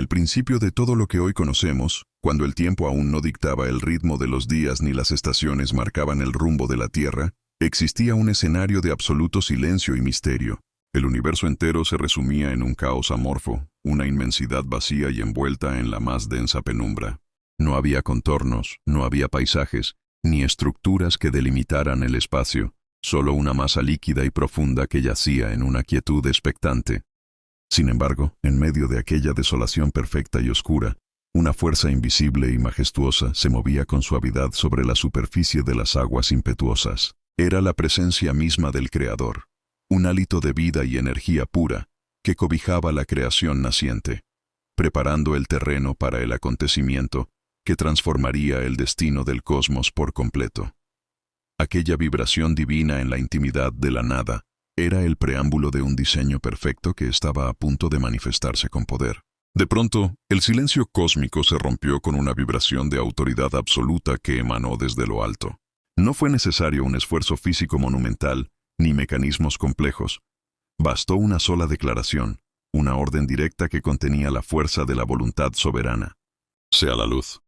el principio de todo lo que hoy conocemos, cuando el tiempo aún no dictaba el ritmo de los días ni las estaciones marcaban el rumbo de la Tierra, existía un escenario de absoluto silencio y misterio. El universo entero se resumía en un caos amorfo, una inmensidad vacía y envuelta en la más densa penumbra. No había contornos, no había paisajes, ni estructuras que delimitaran el espacio, solo una masa líquida y profunda que yacía en una quietud expectante. Sin embargo, en medio de aquella desolación perfecta y oscura, una fuerza invisible y majestuosa se movía con suavidad sobre la superficie de las aguas impetuosas. Era la presencia misma del Creador, un hálito de vida y energía pura que cobijaba la creación naciente, preparando el terreno para el acontecimiento que transformaría el destino del cosmos por completo. Aquella vibración divina en la intimidad de la nada era el preámbulo de un diseño perfecto que estaba a punto de manifestarse con poder. De pronto, el silencio cósmico se rompió con una vibración de autoridad absoluta que emanó desde lo alto. No fue necesario un esfuerzo físico monumental, ni mecanismos complejos. Bastó una sola declaración, una orden directa que contenía la fuerza de la voluntad soberana. Sea la luz.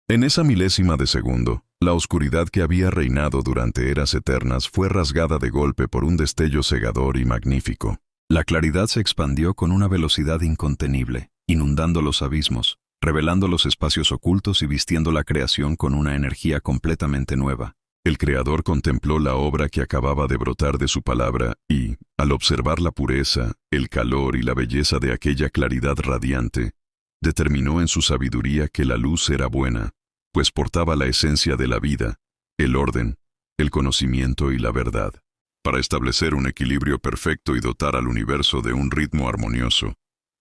En esa milésima de segundo, la oscuridad que había reinado durante eras eternas fue rasgada de golpe por un destello cegador y magnífico. La claridad se expandió con una velocidad incontenible, inundando los abismos, revelando los espacios ocultos y vistiendo la creación con una energía completamente nueva. El Creador contempló la obra que acababa de brotar de su palabra y, al observar la pureza, el calor y la belleza de aquella claridad radiante, determinó en su sabiduría que la luz era buena, pues portaba la esencia de la vida, el orden, el conocimiento y la verdad. Para establecer un equilibrio perfecto y dotar al universo de un ritmo armonioso,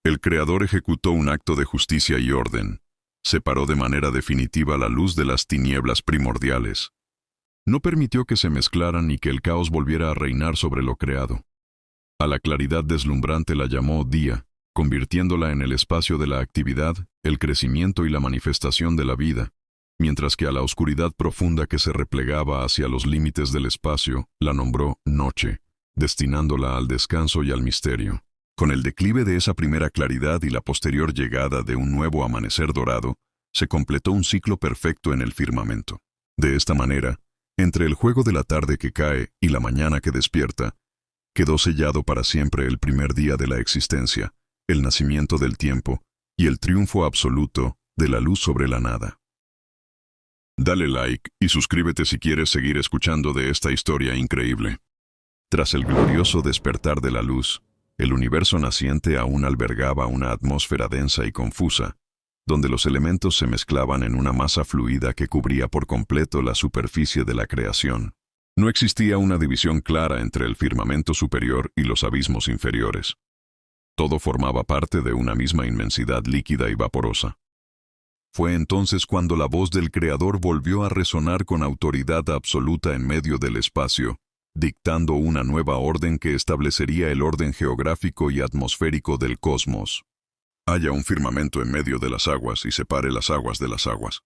el Creador ejecutó un acto de justicia y orden. Separó de manera definitiva la luz de las tinieblas primordiales. No permitió que se mezclaran ni que el caos volviera a reinar sobre lo creado. A la claridad deslumbrante la llamó día, convirtiéndola en el espacio de la actividad, el crecimiento y la manifestación de la vida, mientras que a la oscuridad profunda que se replegaba hacia los límites del espacio la nombró noche, destinándola al descanso y al misterio. Con el declive de esa primera claridad y la posterior llegada de un nuevo amanecer dorado, se completó un ciclo perfecto en el firmamento. De esta manera, entre el juego de la tarde que cae y la mañana que despierta, quedó sellado para siempre el primer día de la existencia, el nacimiento del tiempo y el triunfo absoluto de la luz sobre la nada. Dale like y suscríbete si quieres seguir escuchando de esta historia increíble. Tras el glorioso despertar de la luz, el universo naciente aún albergaba una atmósfera densa y confusa, donde los elementos se mezclaban en una masa fluida que cubría por completo la superficie de la creación. No existía una división clara entre el firmamento superior y los abismos inferiores. Todo formaba parte de una misma inmensidad líquida y vaporosa. Fue entonces cuando la voz del Creador volvió a resonar con autoridad absoluta en medio del espacio, dictando una nueva orden que establecería el orden geográfico y atmosférico del cosmos. Haya un firmamento en medio de las aguas y separe las aguas de las aguas.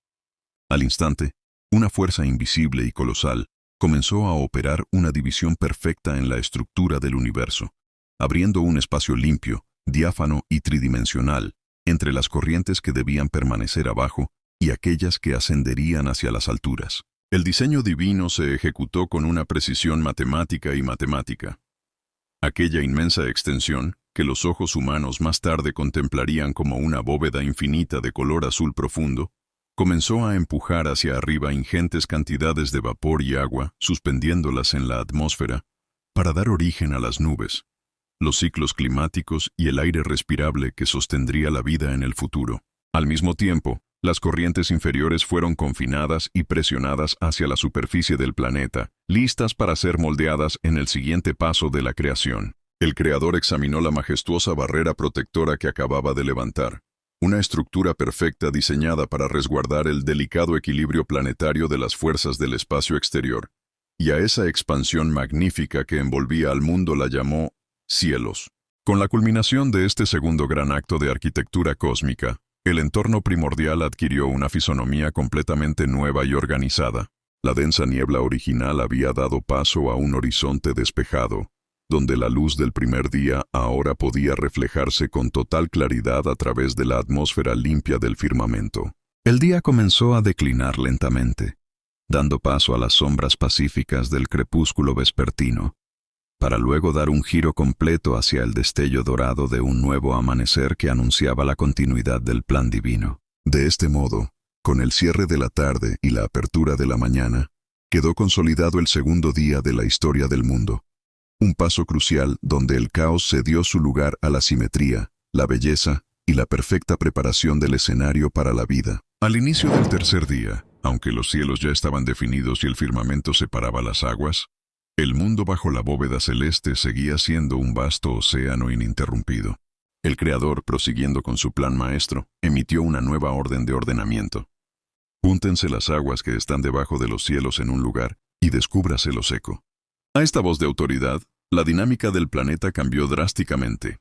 Al instante, una fuerza invisible y colosal comenzó a operar una división perfecta en la estructura del universo, abriendo un espacio limpio, diáfano y tridimensional entre las corrientes que debían permanecer abajo y aquellas que ascenderían hacia las alturas. El diseño divino se ejecutó con una precisión matemática y matemática. Aquella inmensa extensión, que los ojos humanos más tarde contemplarían como una bóveda infinita de color azul profundo, comenzó a empujar hacia arriba ingentes cantidades de vapor y agua, suspendiéndolas en la atmósfera, para dar origen a las nubes, los ciclos climáticos y el aire respirable que sostendría la vida en el futuro. Al mismo tiempo, las corrientes inferiores fueron confinadas y presionadas hacia la superficie del planeta, listas para ser moldeadas en el siguiente paso de la creación. El Creador examinó la majestuosa barrera protectora que acababa de levantar, una estructura perfecta diseñada para resguardar el delicado equilibrio planetario de las fuerzas del espacio exterior, y a esa expansión magnífica que envolvía al mundo la llamó cielos. Con la culminación de este segundo gran acto de arquitectura cósmica, el entorno primordial adquirió una fisonomía completamente nueva y organizada. La densa niebla original había dado paso a un horizonte despejado, donde la luz del primer día ahora podía reflejarse con total claridad a través de la atmósfera limpia del firmamento. El día comenzó a declinar lentamente, dando paso a las sombras pacíficas del crepúsculo vespertino, para luego dar un giro completo hacia el destello dorado de un nuevo amanecer que anunciaba la continuidad del plan divino. De este modo, con el cierre de la tarde y la apertura de la mañana, quedó consolidado el segundo día de la historia del mundo. Un paso crucial donde el caos cedió su lugar a la simetría, la belleza y la perfecta preparación del escenario para la vida. Al inicio del tercer día, aunque los cielos ya estaban definidos y el firmamento separaba las aguas, el mundo bajo la bóveda celeste seguía siendo un vasto océano ininterrumpido. El Creador, prosiguiendo con su plan maestro, emitió una nueva orden de ordenamiento. Júntense las aguas que están debajo de los cielos en un lugar y descúbrase lo seco. A esta voz de autoridad, la dinámica del planeta cambió drásticamente.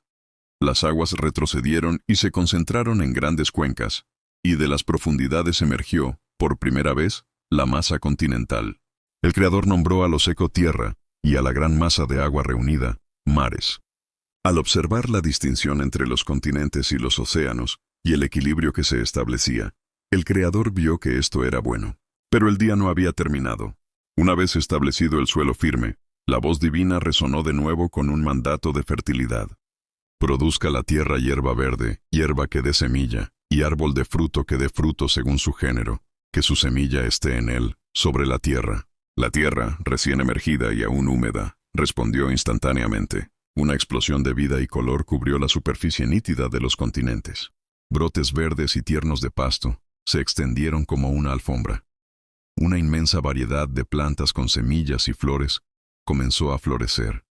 Las aguas retrocedieron y se concentraron en grandes cuencas, y de las profundidades emergió, por primera vez, la masa continental. El Creador nombró a lo seco tierra, y a la gran masa de agua reunida, mares. Al observar la distinción entre los continentes y los océanos, y el equilibrio que se establecía, el Creador vio que esto era bueno. Pero el día no había terminado. Una vez establecido el suelo firme, la voz divina resonó de nuevo con un mandato de fertilidad. Produzca la tierra hierba verde, hierba que dé semilla, y árbol de fruto que dé fruto según su género, que su semilla esté en él, sobre la tierra. La tierra, recién emergida y aún húmeda, respondió instantáneamente. Una explosión de vida y color cubrió la superficie nítida de los continentes. Brotes verdes y tiernos de pasto se extendieron como una alfombra. Una inmensa variedad de plantas con semillas y flores comenzó a florecer,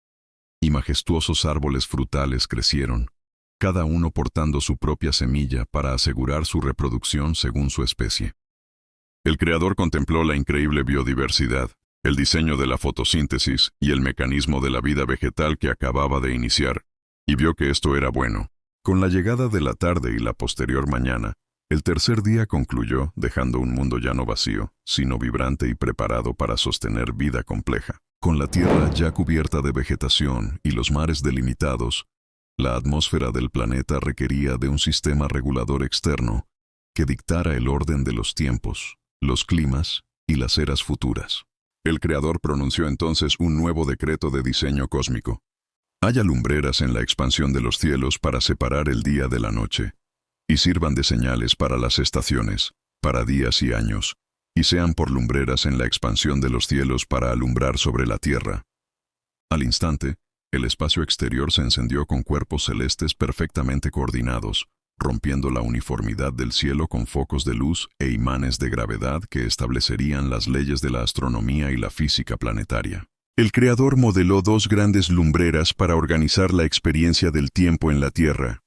y majestuosos árboles frutales crecieron, cada uno portando su propia semilla para asegurar su reproducción según su especie. El Creador contempló la increíble biodiversidad, el diseño de la fotosíntesis y el mecanismo de la vida vegetal que acababa de iniciar, y vio que esto era bueno. Con la llegada de la tarde y la posterior mañana, el tercer día concluyó dejando un mundo ya no vacío, sino vibrante y preparado para sostener vida compleja. Con la tierra ya cubierta de vegetación y los mares delimitados, la atmósfera del planeta requería de un sistema regulador externo que dictara el orden de los tiempos, los climas y las eras futuras. El Creador pronunció entonces un nuevo decreto de diseño cósmico. Haya lumbreras en la expansión de los cielos para separar el día de la noche, y sirvan de señales para las estaciones, para días y años, y sean por lumbreras en la expansión de los cielos para alumbrar sobre la tierra. Al instante, el espacio exterior se encendió con cuerpos celestes perfectamente coordinados, rompiendo la uniformidad del cielo con focos de luz e imanes de gravedad que establecerían las leyes de la astronomía y la física planetaria. El Creador modeló dos grandes lumbreras para organizar la experiencia del tiempo en la Tierra.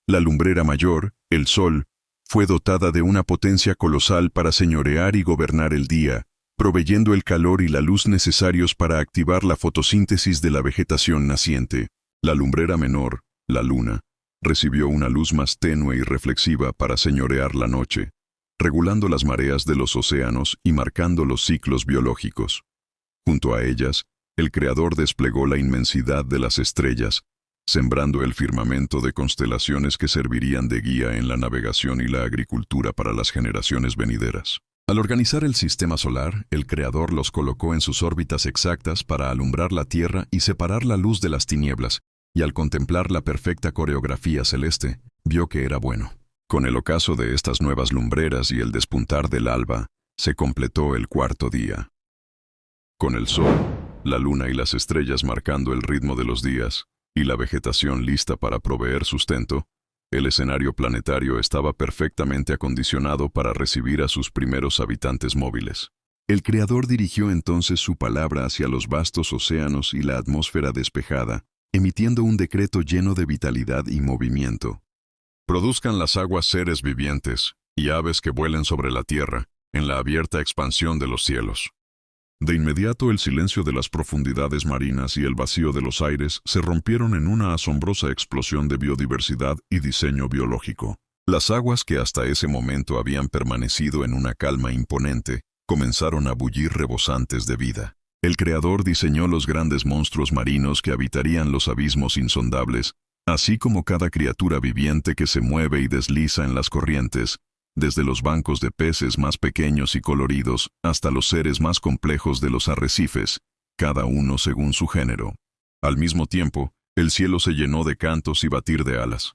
La lumbrera mayor, el Sol, fue dotada de una potencia colosal para señorear y gobernar el día, proveyendo el calor y la luz necesarios para activar la fotosíntesis de la vegetación naciente. La lumbrera menor, la Luna, recibió una luz más tenue y reflexiva para señorear la noche, regulando las mareas de los océanos y marcando los ciclos biológicos. Junto a ellas, el Creador desplegó la inmensidad de las estrellas, sembrando el firmamento de constelaciones que servirían de guía en la navegación y la agricultura para las generaciones venideras. Al organizar el sistema solar, el Creador los colocó en sus órbitas exactas para alumbrar la Tierra y separar la luz de las tinieblas, y al contemplar la perfecta coreografía celeste, vio que era bueno. Con el ocaso de estas nuevas lumbreras y el despuntar del alba, se completó el cuarto día. Con el sol, la luna y las estrellas marcando el ritmo de los días, y la vegetación lista para proveer sustento, el escenario planetario estaba perfectamente acondicionado para recibir a sus primeros habitantes móviles. El Creador dirigió entonces su palabra hacia los vastos océanos y la atmósfera despejada, emitiendo un decreto lleno de vitalidad y movimiento. Produzcan las aguas seres vivientes y aves que vuelen sobre la tierra, en la abierta expansión de los cielos. De inmediato el silencio de las profundidades marinas y el vacío de los aires se rompieron en una asombrosa explosión de biodiversidad y diseño biológico. Las aguas que hasta ese momento habían permanecido en una calma imponente, comenzaron a bullir rebosantes de vida. El Creador diseñó los grandes monstruos marinos que habitarían los abismos insondables, así como cada criatura viviente que se mueve y desliza en las corrientes, desde los bancos de peces más pequeños y coloridos hasta los seres más complejos de los arrecifes, cada uno según su género. Al mismo tiempo, el cielo se llenó de cantos y batir de alas.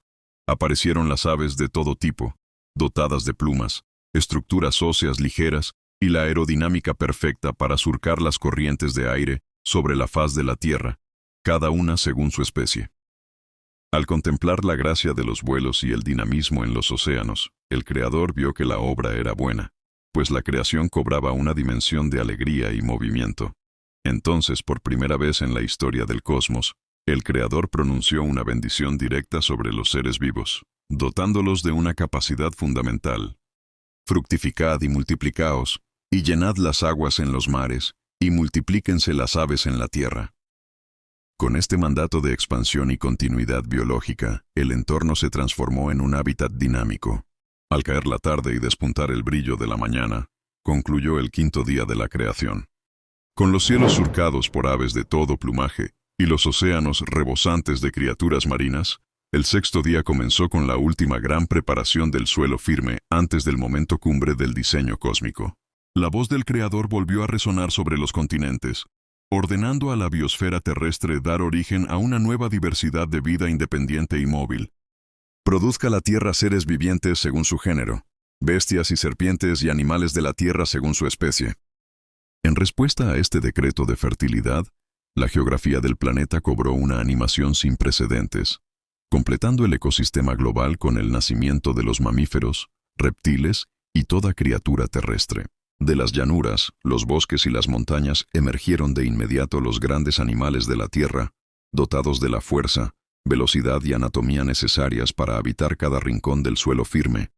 Aparecieron las aves de todo tipo, dotadas de plumas, estructuras óseas ligeras y la aerodinámica perfecta para surcar las corrientes de aire sobre la faz de la tierra, cada una según su especie. Al contemplar la gracia de los vuelos y el dinamismo en los océanos, el Creador vio que la obra era buena, pues la creación cobraba una dimensión de alegría y movimiento. Entonces, por primera vez en la historia del cosmos, el Creador pronunció una bendición directa sobre los seres vivos, dotándolos de una capacidad fundamental. Fructificad y multiplicaos, y llenad las aguas en los mares, y multiplíquense las aves en la tierra. Con este mandato de expansión y continuidad biológica, el entorno se transformó en un hábitat dinámico. Al caer la tarde y despuntar el brillo de la mañana, concluyó el quinto día de la creación. Con los cielos surcados por aves de todo plumaje y los océanos rebosantes de criaturas marinas, el sexto día comenzó con la última gran preparación del suelo firme antes del momento cumbre del diseño cósmico. La voz del Creador volvió a resonar sobre los continentes, ordenando a la biosfera terrestre dar origen a una nueva diversidad de vida independiente y móvil. Produzca la tierra seres vivientes según su género, bestias y serpientes y animales de la tierra según su especie. En respuesta a este decreto de fertilidad, la geografía del planeta cobró una animación sin precedentes, completando el ecosistema global con el nacimiento de los mamíferos, reptiles y toda criatura terrestre. De las llanuras, los bosques y las montañas emergieron de inmediato los grandes animales de la tierra, dotados de la fuerza, velocidad y anatomía necesarias para habitar cada rincón del suelo firme,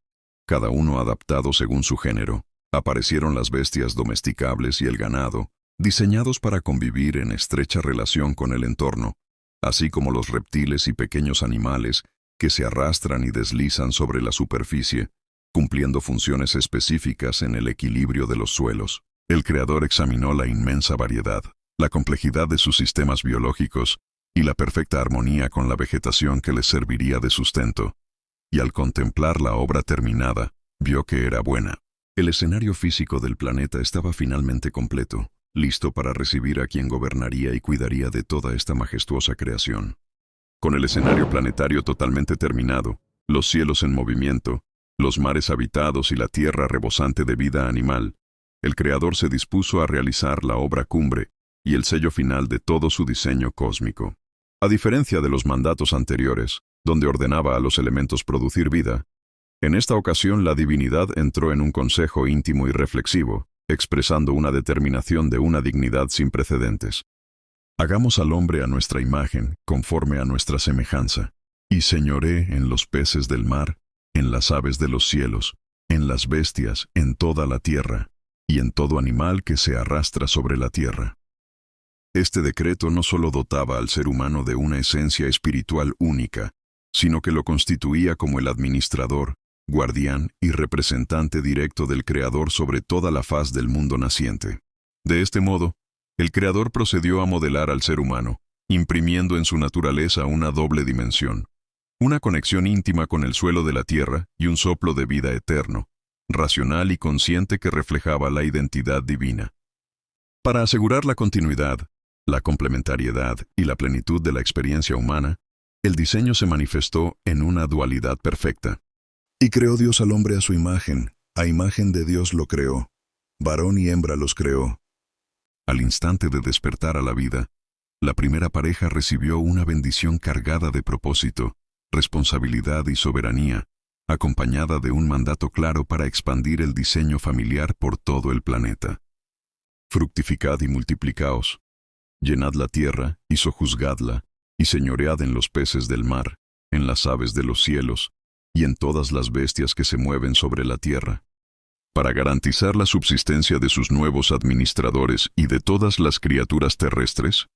cada uno adaptado según su género. Aparecieron las bestias domesticables y el ganado, diseñados para convivir en estrecha relación con el entorno, así como los reptiles y pequeños animales que se arrastran y deslizan sobre la superficie, cumpliendo funciones específicas en el equilibrio de los suelos. El Creador examinó la inmensa variedad, la complejidad de sus sistemas biológicos y la perfecta armonía con la vegetación que les serviría de sustento, y al contemplar la obra terminada, vio que era buena. El escenario físico del planeta estaba finalmente completo, listo para recibir a quien gobernaría y cuidaría de toda esta majestuosa creación. Con el escenario planetario totalmente terminado, los cielos en movimiento, los mares habitados y la tierra rebosante de vida animal, el Creador se dispuso a realizar la obra cumbre y el sello final de todo su diseño cósmico. A diferencia de los mandatos anteriores, donde ordenaba a los elementos producir vida, en esta ocasión la divinidad entró en un consejo íntimo y reflexivo, expresando una determinación de una dignidad sin precedentes. Hagamos al hombre a nuestra imagen, conforme a nuestra semejanza, y señoré en los peces del mar, en las aves de los cielos, en las bestias, en toda la tierra, y en todo animal que se arrastra sobre la tierra. Este decreto no solo dotaba al ser humano de una esencia espiritual única, sino que lo constituía como el administrador, guardián y representante directo del Creador sobre toda la faz del mundo naciente. De este modo, el Creador procedió a modelar al ser humano, imprimiendo en su naturaleza una doble dimensión, una conexión íntima con el suelo de la tierra y un soplo de vida eterno, racional y consciente que reflejaba la identidad divina. Para asegurar la continuidad, la complementariedad y la plenitud de la experiencia humana, el diseño se manifestó en una dualidad perfecta. Y creó Dios al hombre a su imagen, a imagen de Dios lo creó, varón y hembra los creó. Al instante de despertar a la vida, la primera pareja recibió una bendición cargada de propósito, responsabilidad y soberanía, acompañada de un mandato claro para expandir el diseño familiar por todo el planeta. Fructificad y multiplicaos, llenad la tierra y sojuzgadla, y señoread en los peces del mar, en las aves de los cielos, y en todas las bestias que se mueven sobre la tierra. Para garantizar la subsistencia de sus nuevos administradores y de todas las criaturas terrestres,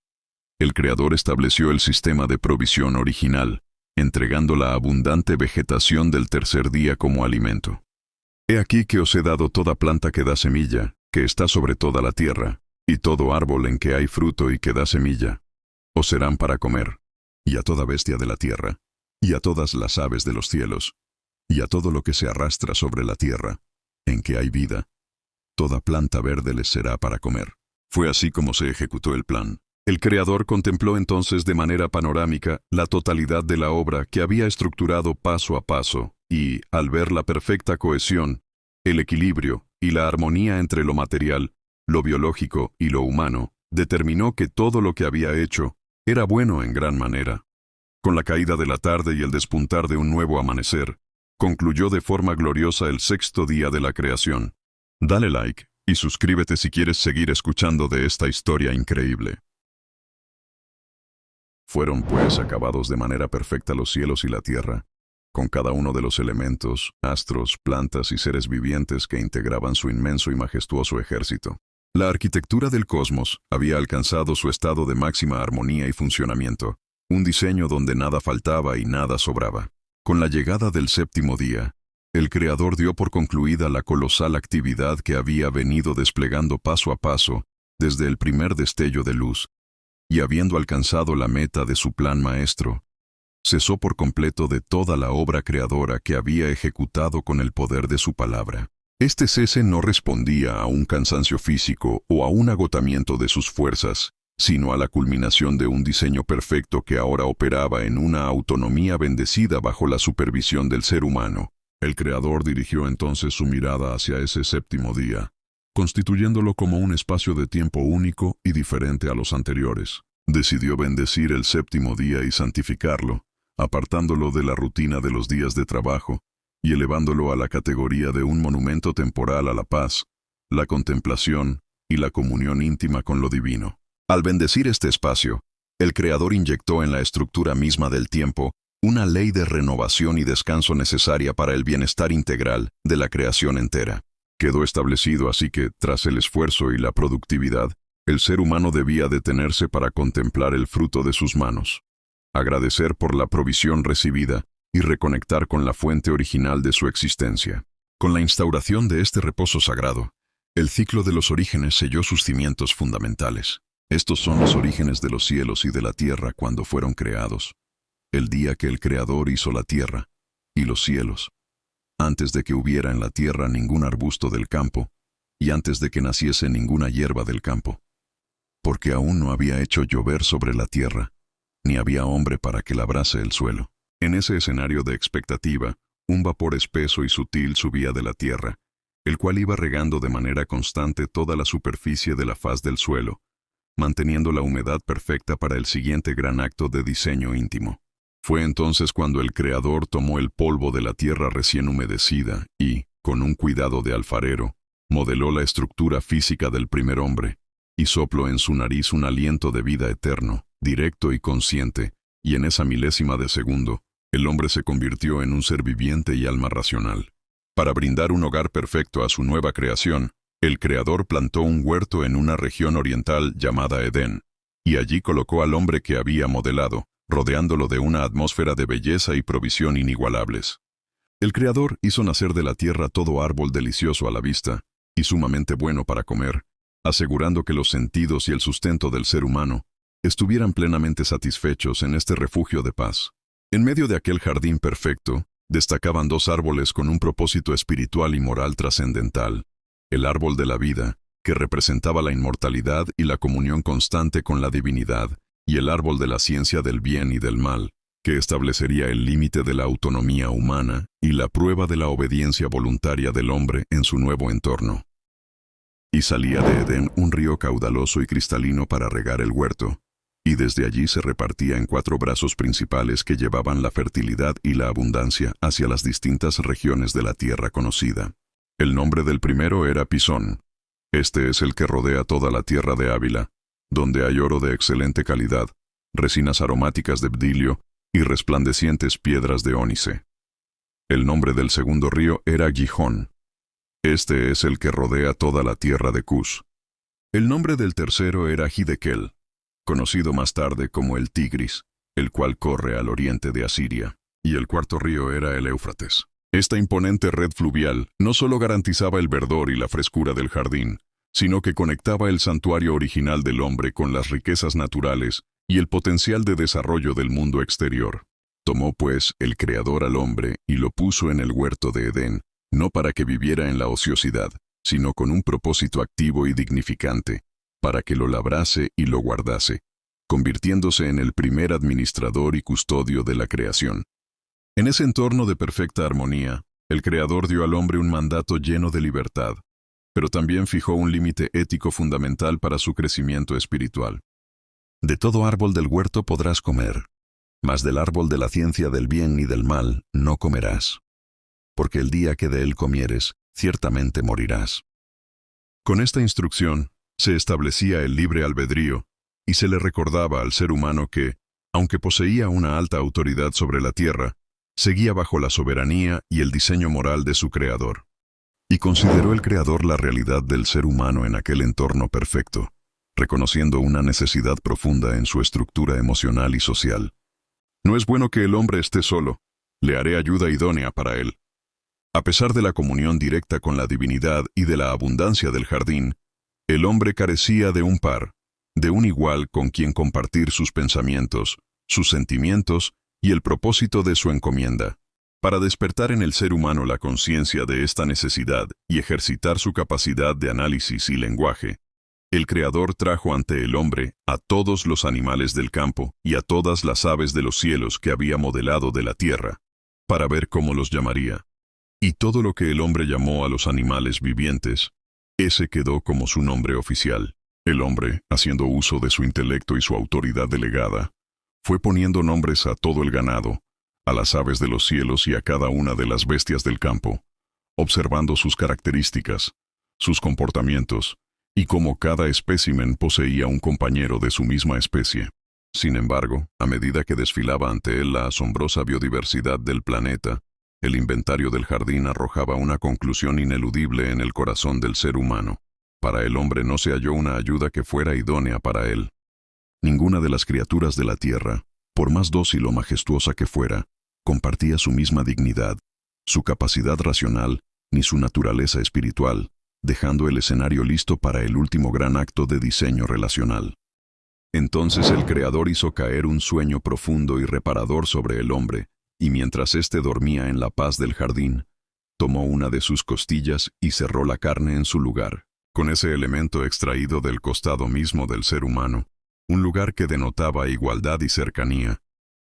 el Creador estableció el sistema de provisión original, entregando la abundante vegetación del tercer día como alimento. He aquí que os he dado toda planta que da semilla, que está sobre toda la tierra, y todo árbol en que hay fruto y que da semilla, os serán para comer, y a toda bestia de la tierra, y a todas las aves de los cielos, y a todo lo que se arrastra sobre la tierra, en que hay vida, toda planta verde les será para comer. Fue así como se ejecutó el plan. El Creador contempló entonces de manera panorámica la totalidad de la obra que había estructurado paso a paso, y, al ver la perfecta cohesión, el equilibrio y la armonía entre lo material, lo biológico y lo humano, determinó que todo lo que había hecho era bueno en gran manera. Con la caída de la tarde y el despuntar de un nuevo amanecer, concluyó de forma gloriosa el sexto día de la creación. Dale like y suscríbete si quieres seguir escuchando de esta historia increíble. Fueron pues acabados de manera perfecta los cielos y la tierra, con cada uno de los elementos, astros, plantas y seres vivientes que integraban su inmenso y majestuoso ejército. La arquitectura del cosmos había alcanzado su estado de máxima armonía y funcionamiento, un diseño donde nada faltaba y nada sobraba. Con la llegada del séptimo día, el Creador dio por concluida la colosal actividad que había venido desplegando paso a paso desde el primer destello de luz, y habiendo alcanzado la meta de su plan maestro, cesó por completo de toda la obra creadora que había ejecutado con el poder de su palabra. Este cese no respondía a un cansancio físico o a un agotamiento de sus fuerzas, sino a la culminación de un diseño perfecto que ahora operaba en una autonomía bendecida bajo la supervisión del ser humano. El Creador dirigió entonces su mirada hacia ese séptimo día, constituyéndolo como un espacio de tiempo único y diferente a los anteriores. Decidió bendecir el séptimo día y santificarlo, apartándolo de la rutina de los días de trabajo y elevándolo a la categoría de un monumento temporal a la paz, la contemplación y la comunión íntima con lo divino. Al bendecir este espacio, el Creador inyectó en la estructura misma del tiempo una ley de renovación y descanso necesaria para el bienestar integral de la creación entera. Quedó establecido así que, tras el esfuerzo y la productividad, el ser humano debía detenerse para contemplar el fruto de sus manos, agradecer por la provisión recibida y reconectar con la fuente original de su existencia. Con la instauración de este reposo sagrado, el ciclo de los orígenes selló sus cimientos fundamentales. Estos son los orígenes de los cielos y de la tierra cuando fueron creados, el día que el Creador hizo la tierra y los cielos, antes de que hubiera en la tierra ningún arbusto del campo, y antes de que naciese ninguna hierba del campo, porque aún no había hecho llover sobre la tierra, ni había hombre para que labrase el suelo. En ese escenario de expectativa, un vapor espeso y sutil subía de la tierra, el cual iba regando de manera constante toda la superficie de la faz del suelo, manteniendo la humedad perfecta para el siguiente gran acto de diseño íntimo. Fue entonces cuando el Creador tomó el polvo de la tierra recién humedecida y, con un cuidado de alfarero, modeló la estructura física del primer hombre, y sopló en su nariz un aliento de vida eterno, directo y consciente, y en esa milésima de segundo, el hombre se convirtió en un ser viviente y alma racional. Para brindar un hogar perfecto a su nueva creación, el Creador plantó un huerto en una región oriental llamada Edén, y allí colocó al hombre que había modelado, rodeándolo de una atmósfera de belleza y provisión inigualables. El Creador hizo nacer de la tierra todo árbol delicioso a la vista, y sumamente bueno para comer, asegurando que los sentidos y el sustento del ser humano estuvieran plenamente satisfechos en este refugio de paz. En medio de aquel jardín perfecto, destacaban dos árboles con un propósito espiritual y moral trascendental: el árbol de la vida, que representaba la inmortalidad y la comunión constante con la divinidad, y el árbol de la ciencia del bien y del mal, que establecería el límite de la autonomía humana y la prueba de la obediencia voluntaria del hombre en su nuevo entorno. Y salía de Edén un río caudaloso y cristalino para regar el huerto, y desde allí se repartía en 4 brazos principales que llevaban la fertilidad y la abundancia hacia las distintas regiones de la tierra conocida. El nombre del primero era Pisón. Este es el que rodea toda la tierra de Ávila, donde hay oro de excelente calidad, resinas aromáticas de bdelio y resplandecientes piedras de ónice. El nombre del segundo río era Gijón. Este es el que rodea toda la tierra de Cus. El nombre del tercero era Hiddekel, conocido más tarde como el Tigris, el cual corre al oriente de Asiria, y el cuarto río era el Éufrates. Esta imponente red fluvial no solo garantizaba el verdor y la frescura del jardín, sino que conectaba el santuario original del hombre con las riquezas naturales y el potencial de desarrollo del mundo exterior. Tomó, pues, el Creador al hombre y lo puso en el huerto de Edén, no para que viviera en la ociosidad, sino con un propósito activo y dignificante, para que lo labrase y lo guardase, convirtiéndose en el primer administrador y custodio de la creación. En ese entorno de perfecta armonía, el Creador dio al hombre un mandato lleno de libertad, pero también fijó un límite ético fundamental para su crecimiento espiritual. De todo árbol del huerto podrás comer, mas del árbol de la ciencia del bien y del mal no comerás, porque el día que de él comieres, ciertamente morirás. Con esta instrucción, se establecía el libre albedrío, y se le recordaba al ser humano que, aunque poseía una alta autoridad sobre la tierra, seguía bajo la soberanía y el diseño moral de su Creador. Y consideró el Creador la realidad del ser humano en aquel entorno perfecto, reconociendo una necesidad profunda en su estructura emocional y social. No es bueno que el hombre esté solo, le haré ayuda idónea para él. A pesar de la comunión directa con la divinidad y de la abundancia del jardín, el hombre carecía de un par, de un igual con quien compartir sus pensamientos, sus sentimientos y el propósito de su encomienda. Para despertar en el ser humano la conciencia de esta necesidad y ejercitar su capacidad de análisis y lenguaje, el Creador trajo ante el hombre a todos los animales del campo y a todas las aves de los cielos que había modelado de la tierra, para ver cómo los llamaría. Y todo lo que el hombre llamó a los animales vivientes, ese quedó como su nombre oficial. El hombre, haciendo uso de su intelecto y su autoridad delegada, fue poniendo nombres a todo el ganado, a las aves de los cielos y a cada una de las bestias del campo, observando sus características, sus comportamientos, y cómo cada espécimen poseía un compañero de su misma especie. Sin embargo, a medida que desfilaba ante él la asombrosa biodiversidad del planeta, el inventario del jardín arrojaba una conclusión ineludible en el corazón del ser humano. Para el hombre no se halló una ayuda que fuera idónea para él. Ninguna de las criaturas de la tierra, por más dócil o majestuosa que fuera, compartía su misma dignidad, su capacidad racional, ni su naturaleza espiritual, dejando el escenario listo para el último gran acto de diseño relacional. Entonces el Creador hizo caer un sueño profundo y reparador sobre el hombre, y mientras éste dormía en la paz del jardín, tomó una de sus costillas y cerró la carne en su lugar, con ese elemento extraído del costado mismo del ser humano, un lugar que denotaba igualdad y cercanía.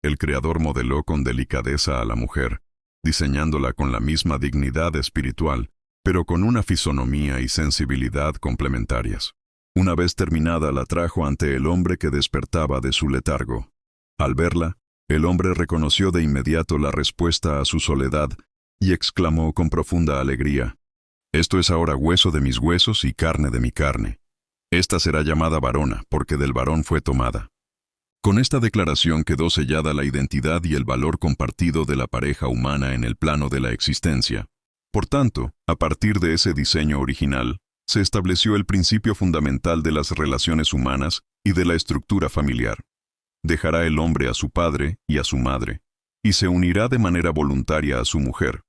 El Creador modeló con delicadeza a la mujer, diseñándola con la misma dignidad espiritual, pero con una fisonomía y sensibilidad complementarias. Una vez terminada la trajo ante el hombre que despertaba de su letargo. Al verla, el hombre reconoció de inmediato la respuesta a su soledad y exclamó con profunda alegría: «Esto es ahora hueso de mis huesos y carne de mi carne. Esta será llamada varona, porque del varón fue tomada». Con esta declaración quedó sellada la identidad y el valor compartido de la pareja humana en el plano de la existencia. Por tanto, a partir de ese diseño original, se estableció el principio fundamental de las relaciones humanas y de la estructura familiar. Dejará el hombre a su padre y a su madre, y se unirá de manera voluntaria a su mujer,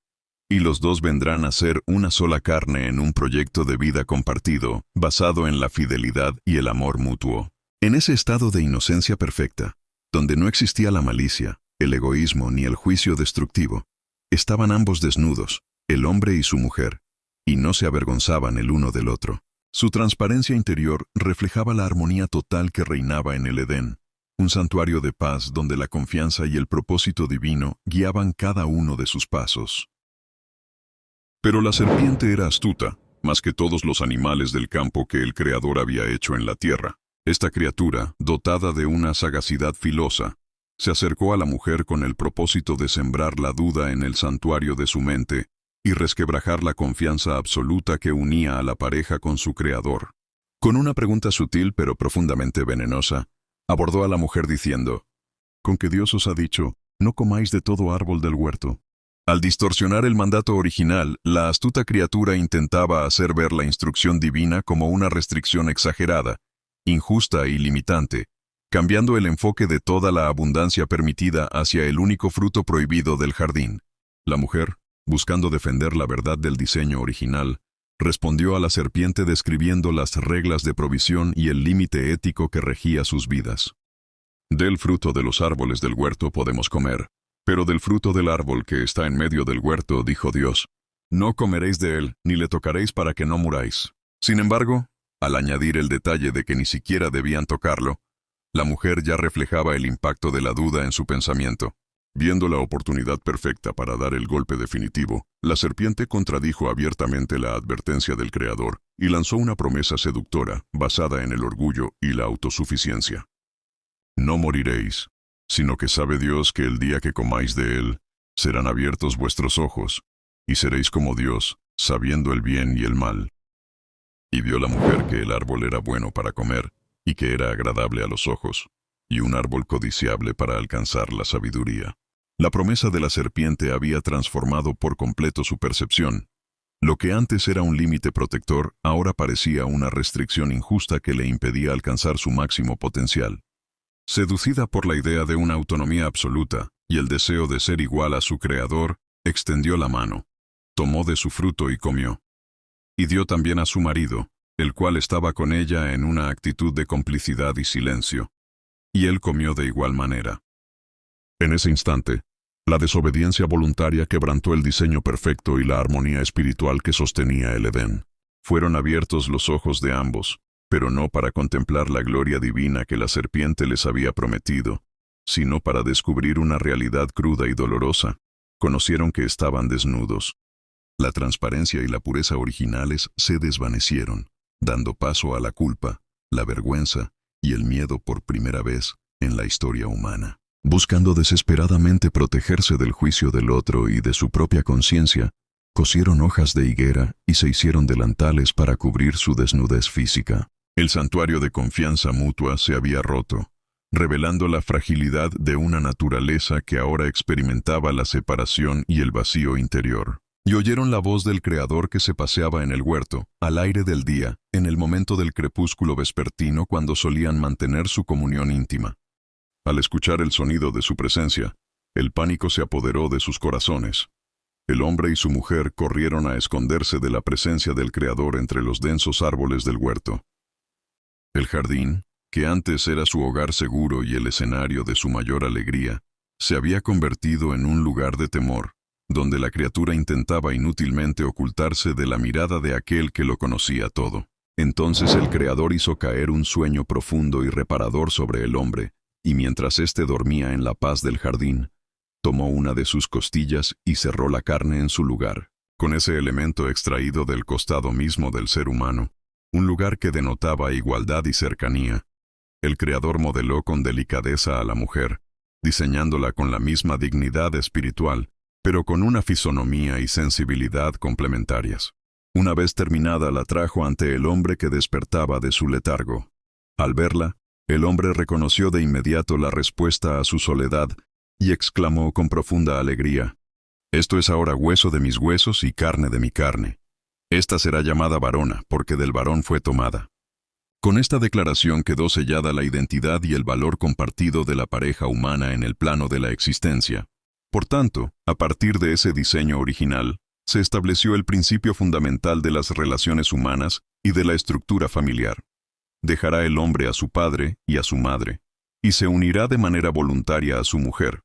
y los dos vendrán a ser una sola carne en un proyecto de vida compartido, basado en la fidelidad y el amor mutuo. En ese estado de inocencia perfecta, donde no existía la malicia, el egoísmo ni el juicio destructivo, estaban ambos desnudos, el hombre y su mujer, y no se avergonzaban el uno del otro. Su transparencia interior reflejaba la armonía total que reinaba en el Edén, un santuario de paz donde la confianza y el propósito divino guiaban cada uno de sus pasos. Pero la serpiente era astuta, más que todos los animales del campo que el Creador había hecho en la tierra. Esta criatura, dotada de una sagacidad filosa, se acercó a la mujer con el propósito de sembrar la duda en el santuario de su mente y resquebrajar la confianza absoluta que unía a la pareja con su Creador. Con una pregunta sutil pero profundamente venenosa, abordó a la mujer diciendo: «¿Con que Dios os ha dicho, no comáis de todo árbol del huerto?» Al distorsionar el mandato original, la astuta criatura intentaba hacer ver la instrucción divina como una restricción exagerada, injusta y limitante, cambiando el enfoque de toda la abundancia permitida hacia el único fruto prohibido del jardín. La mujer, buscando defender la verdad del diseño original, respondió a la serpiente describiendo las reglas de provisión y el límite ético que regía sus vidas. Del fruto de los árboles del huerto podemos comer, pero del fruto del árbol que está en medio del huerto, dijo Dios, no comeréis de él, ni le tocaréis para que no muráis. Sin embargo, al añadir el detalle de que ni siquiera debían tocarlo, la mujer ya reflejaba el impacto de la duda en su pensamiento. Viendo la oportunidad perfecta para dar el golpe definitivo, la serpiente contradijo abiertamente la advertencia del Creador y lanzó una promesa seductora basada en el orgullo y la autosuficiencia. No moriréis, sino que sabe Dios que el día que comáis de él, serán abiertos vuestros ojos, y seréis como Dios, sabiendo el bien y el mal. Y vio la mujer que el árbol era bueno para comer, y que era agradable a los ojos, y un árbol codiciable para alcanzar la sabiduría. La promesa de la serpiente había transformado por completo su percepción. Lo que antes era un límite protector, ahora parecía una restricción injusta que le impedía alcanzar su máximo potencial. Seducida por la idea de una autonomía absoluta y el deseo de ser igual a su Creador, extendió la mano, tomó de su fruto y comió. Y dio también a su marido, el cual estaba con ella en una actitud de complicidad y silencio. Y él comió de igual manera. En ese instante, la desobediencia voluntaria quebrantó el diseño perfecto y la armonía espiritual que sostenía el Edén. Fueron abiertos los ojos de ambos, pero no para contemplar la gloria divina que la serpiente les había prometido, sino para descubrir una realidad cruda y dolorosa. Conocieron que estaban desnudos. La transparencia y la pureza originales se desvanecieron, dando paso a la culpa, la vergüenza y el miedo por primera vez en la historia humana. Buscando desesperadamente protegerse del juicio del otro y de su propia conciencia, cosieron hojas de higuera y se hicieron delantales para cubrir su desnudez física. El santuario de confianza mutua se había roto, revelando la fragilidad de una naturaleza que ahora experimentaba la separación y el vacío interior. Y oyeron la voz del Creador que se paseaba en el huerto, al aire del día, en el momento del crepúsculo vespertino cuando solían mantener su comunión íntima. Al escuchar el sonido de su presencia, el pánico se apoderó de sus corazones. El hombre y su mujer corrieron a esconderse de la presencia del Creador entre los densos árboles del huerto. El jardín, que antes era su hogar seguro y el escenario de su mayor alegría, se había convertido en un lugar de temor, donde la criatura intentaba inútilmente ocultarse de la mirada de aquel que lo conocía todo. Entonces el Creador hizo caer un sueño profundo y reparador sobre el hombre, y mientras éste dormía en la paz del jardín, tomó una de sus costillas y cerró la carne en su lugar, con ese elemento extraído del costado mismo del ser humano, un lugar que denotaba igualdad y cercanía. El Creador modeló con delicadeza a la mujer, diseñándola con la misma dignidad espiritual, pero con una fisonomía y sensibilidad complementarias. Una vez terminada la trajo ante el hombre que despertaba de su letargo. Al verla, el hombre reconoció de inmediato la respuesta a su soledad y exclamó con profunda alegría: «Esto es ahora hueso de mis huesos y carne de mi carne. Esta será llamada varona, porque del varón fue tomada». Con esta declaración quedó sellada la identidad y el valor compartido de la pareja humana en el plano de la existencia. Por tanto, a partir de ese diseño original, se estableció el principio fundamental de las relaciones humanas y de la estructura familiar. Dejará el hombre a su padre y a su madre, y se unirá de manera voluntaria a su mujer,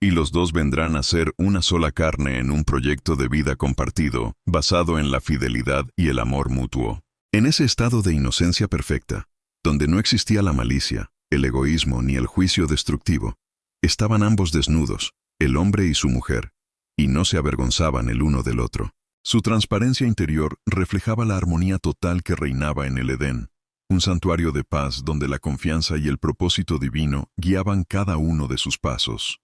y los dos vendrán a ser una sola carne en un proyecto de vida compartido, basado en la fidelidad y el amor mutuo. En ese estado de inocencia perfecta, donde no existía la malicia, el egoísmo ni el juicio destructivo, estaban ambos desnudos, el hombre y su mujer, y no se avergonzaban el uno del otro. Su transparencia interior reflejaba la armonía total que reinaba en el Edén, un santuario de paz donde la confianza y el propósito divino guiaban cada uno de sus pasos.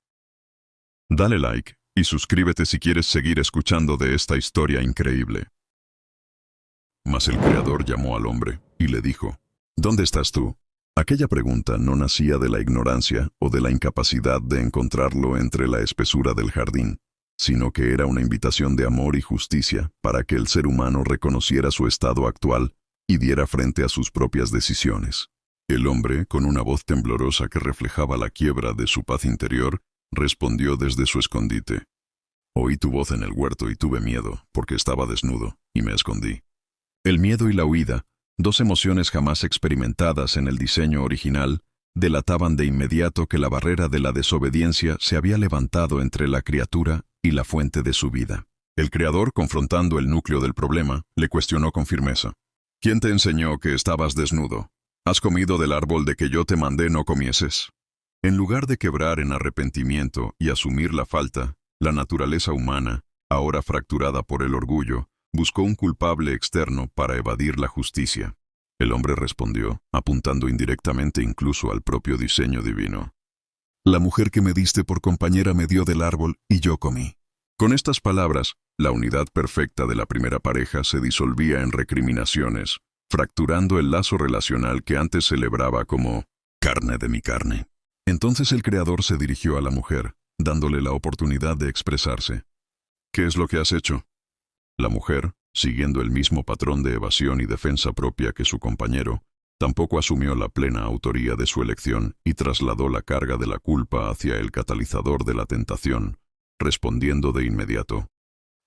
Dale like y suscríbete si quieres seguir escuchando de esta historia increíble. Mas el Creador llamó al hombre y le dijo: ¿Dónde estás tú? Aquella pregunta no nacía de la ignorancia o de la incapacidad de encontrarlo entre la espesura del jardín, sino que era una invitación de amor y justicia para que el ser humano reconociera su estado actual y diera frente a sus propias decisiones. El hombre, con una voz temblorosa que reflejaba la quiebra de su paz interior, respondió desde su escondite: «Oí tu voz en el huerto y tuve miedo, porque estaba desnudo, y me escondí. El miedo y la huida, dos emociones jamás experimentadas en el diseño original, delataban de inmediato que la barrera de la desobediencia se había levantado entre la criatura y la fuente de su vida. El creador, confrontando el núcleo del problema, le cuestionó con firmeza. ¿Quién te enseñó que estabas desnudo? ¿Has comido del árbol de que yo te mandé no comieses? En lugar de quebrar en arrepentimiento y asumir la falta, la naturaleza humana, ahora fracturada por el orgullo, buscó un culpable externo para evadir la justicia. El hombre respondió, apuntando indirectamente incluso al propio diseño divino. La mujer que me diste por compañera me dio del árbol y yo comí. Con estas palabras, la unidad perfecta de la primera pareja se disolvía en recriminaciones, fracturando el lazo relacional que antes celebraba como carne de mi carne. Entonces el Creador se dirigió a la mujer, dándole la oportunidad de expresarse. ¿Qué es lo que has hecho? La mujer, siguiendo el mismo patrón de evasión y defensa propia que su compañero, tampoco asumió la plena autoría de su elección y trasladó la carga de la culpa hacia el catalizador de la tentación, respondiendo de inmediato.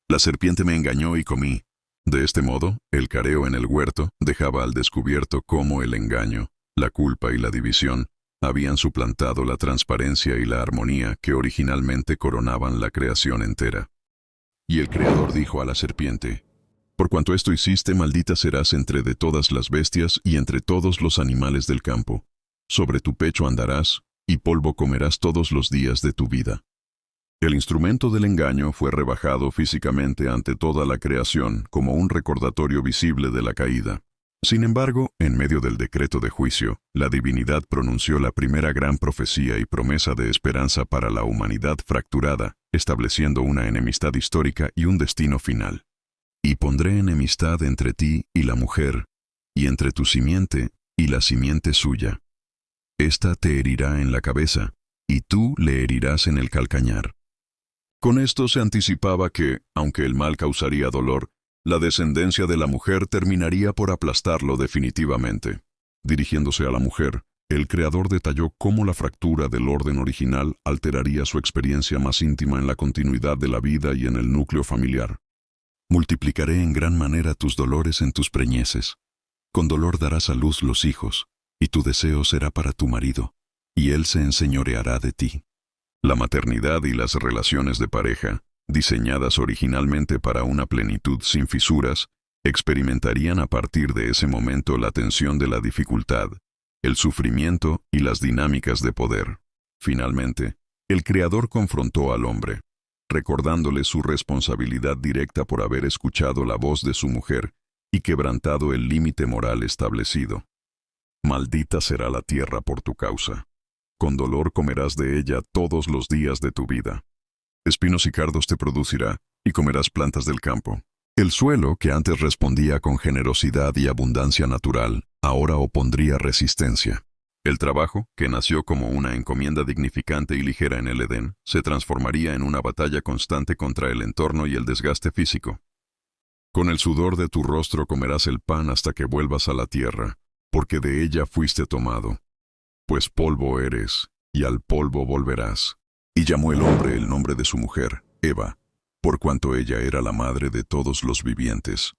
La serpiente me engañó y comí. De este modo, el careo en el huerto dejaba al descubierto cómo el engaño, la culpa y la división habían suplantado la transparencia y la armonía que originalmente coronaban la creación entera. Y el Creador dijo a la serpiente, «Por cuanto esto hiciste, maldita serás entre de todas las bestias y entre todos los animales del campo. Sobre tu pecho andarás, y polvo comerás todos los días de tu vida». El instrumento del engaño fue rebajado físicamente ante toda la creación como un recordatorio visible de la caída. Sin embargo, en medio del decreto de juicio, la divinidad pronunció la primera gran profecía y promesa de esperanza para la humanidad fracturada, estableciendo una enemistad histórica y un destino final. «Y pondré enemistad entre ti y la mujer, y entre tu simiente y la simiente suya. Esta te herirá en la cabeza, y tú le herirás en el calcañar». Con esto se anticipaba que, aunque el mal causaría dolor, la descendencia de la mujer terminaría por aplastarlo definitivamente. Dirigiéndose a la mujer, el Creador detalló cómo la fractura del orden original alteraría su experiencia más íntima en la continuidad de la vida y en el núcleo familiar. «Multiplicaré en gran manera tus dolores en tus preñeces. Con dolor darás a luz los hijos, y tu deseo será para tu marido, y él se enseñoreará de ti». La maternidad y las relaciones de pareja, diseñadas originalmente para una plenitud sin fisuras, experimentarían a partir de ese momento la tensión de la dificultad, el sufrimiento y las dinámicas de poder. Finalmente, el Creador confrontó al hombre, recordándole su responsabilidad directa por haber escuchado la voz de su mujer y quebrantado el límite moral establecido. «Maldita será la tierra por tu causa. Con dolor comerás de ella todos los días de tu vida. Espinos y cardos te producirá, y comerás plantas del campo». El suelo, que antes respondía con generosidad y abundancia natural, ahora opondría resistencia. El trabajo, que nació como una encomienda dignificante y ligera en el Edén, se transformaría en una batalla constante contra el entorno y el desgaste físico. «Con el sudor de tu rostro comerás el pan hasta que vuelvas a la tierra, porque de ella fuiste tomado. Pues polvo eres, y al polvo volverás». Y llamó el hombre el nombre de su mujer, Eva, por cuanto ella era la madre de todos los vivientes.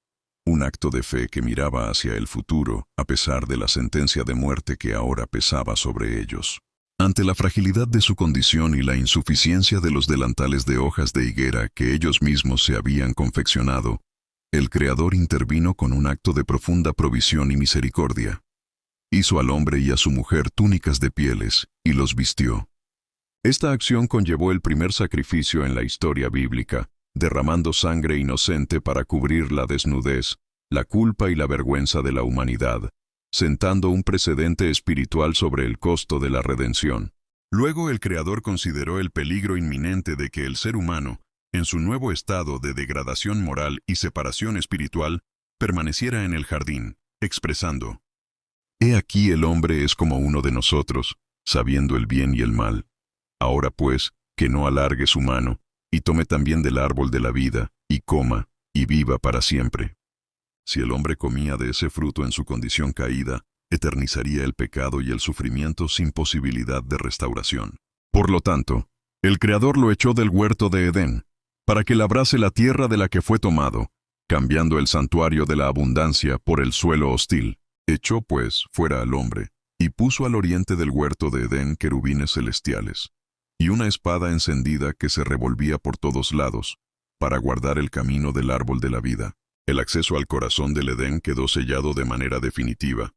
Un acto de fe que miraba hacia el futuro, a pesar de la sentencia de muerte que ahora pesaba sobre ellos. Ante la fragilidad de su condición y la insuficiencia de los delantales de hojas de higuera que ellos mismos se habían confeccionado, el Creador intervino con un acto de profunda provisión y misericordia. Hizo al hombre y a su mujer túnicas de pieles, y los vistió. Esta acción conllevó el primer sacrificio en la historia bíblica, derramando sangre inocente para cubrir la desnudez, la culpa y la vergüenza de la humanidad, sentando un precedente espiritual sobre el costo de la redención. Luego el Creador consideró el peligro inminente de que el ser humano, en su nuevo estado de degradación moral y separación espiritual, permaneciera en el jardín, expresando: «He aquí el hombre es como uno de nosotros, sabiendo el bien y el mal. Ahora pues, que no alargue su mano, y tome también del árbol de la vida, y coma, y viva para siempre». Si el hombre comía de ese fruto en su condición caída, eternizaría el pecado y el sufrimiento sin posibilidad de restauración. Por lo tanto, el Creador lo echó del huerto de Edén, para que labrase la tierra de la que fue tomado, cambiando el santuario de la abundancia por el suelo hostil. Echó, pues, fuera al hombre, y puso al oriente del huerto de Edén querubines celestiales, y una espada encendida que se revolvía por todos lados, para guardar el camino del árbol de la vida. El acceso al corazón del Edén quedó sellado de manera definitiva,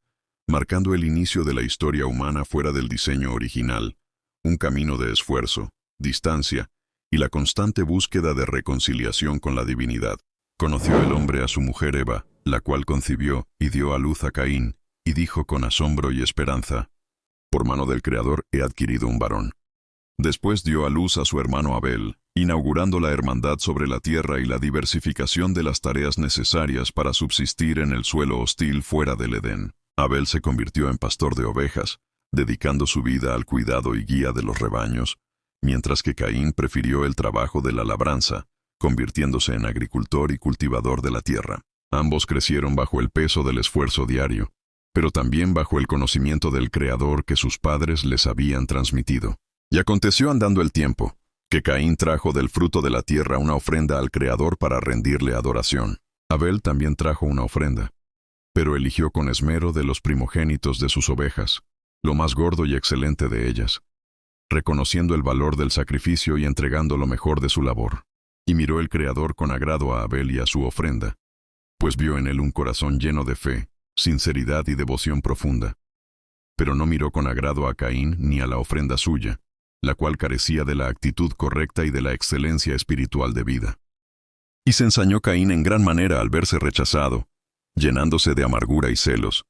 marcando el inicio de la historia humana fuera del diseño original, un camino de esfuerzo, distancia y la constante búsqueda de reconciliación con la divinidad. Conoció el hombre a su mujer Eva, la cual concibió y dio a luz a Caín, y dijo con asombro y esperanza: por mano del Creador he adquirido un varón. Después dio a luz a su hermano Abel, inaugurando la hermandad sobre la tierra y la diversificación de las tareas necesarias para subsistir en el suelo hostil fuera del Edén. Abel se convirtió en pastor de ovejas, dedicando su vida al cuidado y guía de los rebaños, mientras que Caín prefirió el trabajo de la labranza, convirtiéndose en agricultor y cultivador de la tierra. Ambos crecieron bajo el peso del esfuerzo diario, pero también bajo el conocimiento del Creador que sus padres les habían transmitido. Y aconteció andando el tiempo, que Caín trajo del fruto de la tierra una ofrenda al Creador para rendirle adoración. Abel también trajo una ofrenda, pero eligió con esmero de los primogénitos de sus ovejas, lo más gordo y excelente de ellas, reconociendo el valor del sacrificio y entregando lo mejor de su labor. Y miró el Creador con agrado a Abel y a su ofrenda, pues vio en él un corazón lleno de fe, sinceridad y devoción profunda. Pero no miró con agrado a Caín ni a la ofrenda suya, la cual carecía de la actitud correcta y de la excelencia espiritual de vida. Y se ensañó Caín en gran manera al verse rechazado, llenándose de amargura y celos,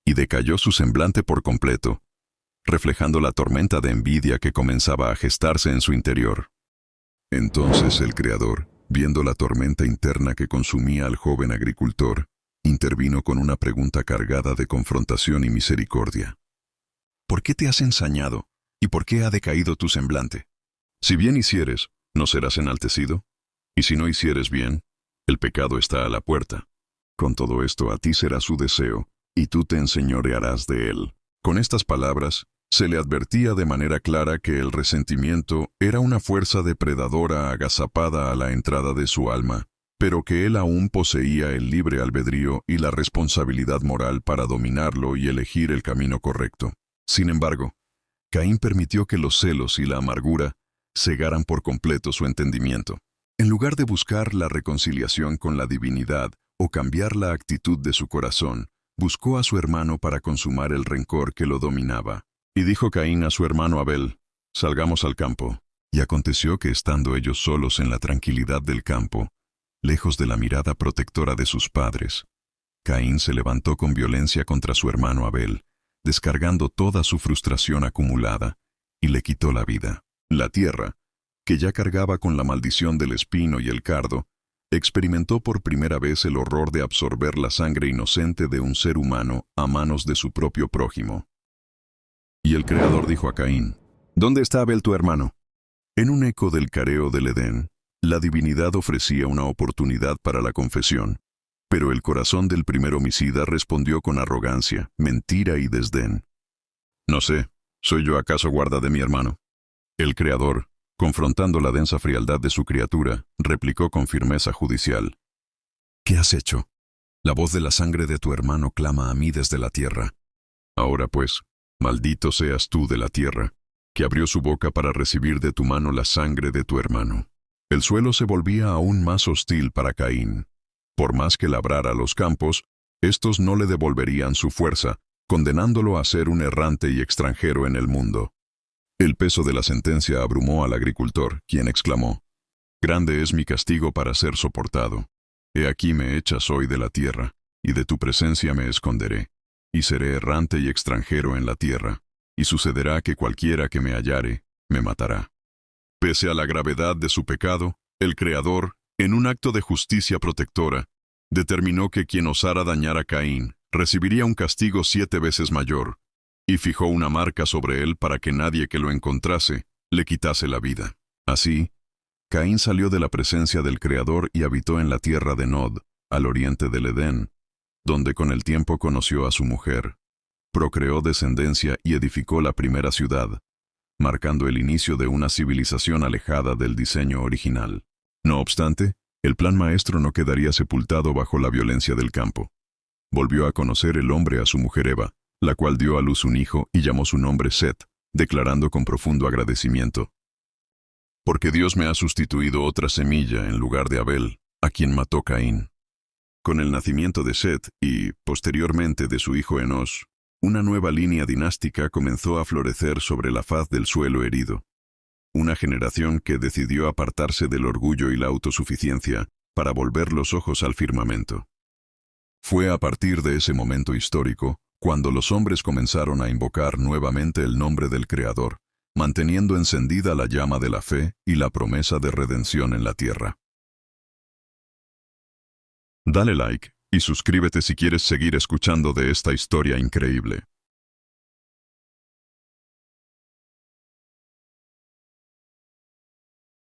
y decayó su semblante por completo, reflejando la tormenta de envidia que comenzaba a gestarse en su interior. Entonces el Creador, viendo la tormenta interna que consumía al joven agricultor, intervino con una pregunta cargada de confrontación y misericordia. ¿Por qué te has ensañado? ¿Y por qué ha decaído tu semblante? Si bien hicieres, ¿no serás enaltecido? Y si no hicieres bien, el pecado está a la puerta. Con todo esto a ti será su deseo, y tú te enseñorearás de él. Con estas palabras, se le advertía de manera clara que el resentimiento era una fuerza depredadora agazapada a la entrada de su alma, pero que él aún poseía el libre albedrío y la responsabilidad moral para dominarlo y elegir el camino correcto. Sin embargo, Caín permitió que los celos y la amargura cegaran por completo su entendimiento. En lugar de buscar la reconciliación con la divinidad o cambiar la actitud de su corazón, buscó a su hermano para consumar el rencor que lo dominaba. Y dijo Caín a su hermano Abel: salgamos al campo. Y aconteció que estando ellos solos en la tranquilidad del campo, lejos de la mirada protectora de sus padres, Caín se levantó con violencia contra su hermano Abel, descargando toda su frustración acumulada, y le quitó la vida. La tierra, que ya cargaba con la maldición del espino y el cardo, experimentó por primera vez el horror de absorber la sangre inocente de un ser humano a manos de su propio prójimo. Y el Creador dijo a Caín: ¿dónde está Abel tu hermano? En un eco del careo del Edén, la divinidad ofrecía una oportunidad para la confesión, pero el corazón del primer homicida respondió con arrogancia, mentira y desdén. No sé, ¿soy yo acaso guarda de mi hermano? El Creador, confrontando la densa frialdad de su criatura, replicó con firmeza judicial: ¿qué has hecho? La voz de la sangre de tu hermano clama a mí desde la tierra. Ahora pues, maldito seas tú de la tierra, que abrió su boca para recibir de tu mano la sangre de tu hermano. El suelo se volvía aún más hostil para Caín. Por más que labrara los campos, estos no le devolverían su fuerza, condenándolo a ser un errante y extranjero en el mundo. El peso de la sentencia abrumó al agricultor, quien exclamó: grande es mi castigo para ser soportado. He aquí me echas hoy de la tierra, y de tu presencia me esconderé, y seré errante y extranjero en la tierra, y sucederá que cualquiera que me hallare, me matará. Pese a la gravedad de su pecado, el Creador, en un acto de justicia protectora, determinó que quien osara dañar a Caín recibiría un castigo 7 veces mayor, y fijó una marca sobre él para que nadie que lo encontrase le quitase la vida. Así, Caín salió de la presencia del Creador y habitó en la tierra de Nod, al oriente del Edén, donde con el tiempo conoció a su mujer, procreó descendencia y edificó la primera ciudad, marcando el inicio de una civilización alejada del diseño original. No obstante, El plan maestro no quedaría sepultado bajo la violencia del campo. Volvió a conocer el hombre a su mujer Eva, la cual dio a luz un hijo y llamó su nombre Set, declarando con profundo agradecimiento: porque Dios me ha sustituido otra semilla en lugar de Abel, a quien mató Caín. Con el nacimiento de Set y, posteriormente, de su hijo Enos, una nueva línea dinástica comenzó a florecer sobre la faz del suelo herido. Una generación que decidió apartarse del orgullo y la autosuficiencia para volver los ojos al firmamento. Fue a partir de ese momento histórico cuando los hombres comenzaron a invocar nuevamente el nombre del Creador, manteniendo encendida la llama de la fe y la promesa de redención en la tierra. Dale like y suscríbete si quieres seguir escuchando de esta historia increíble.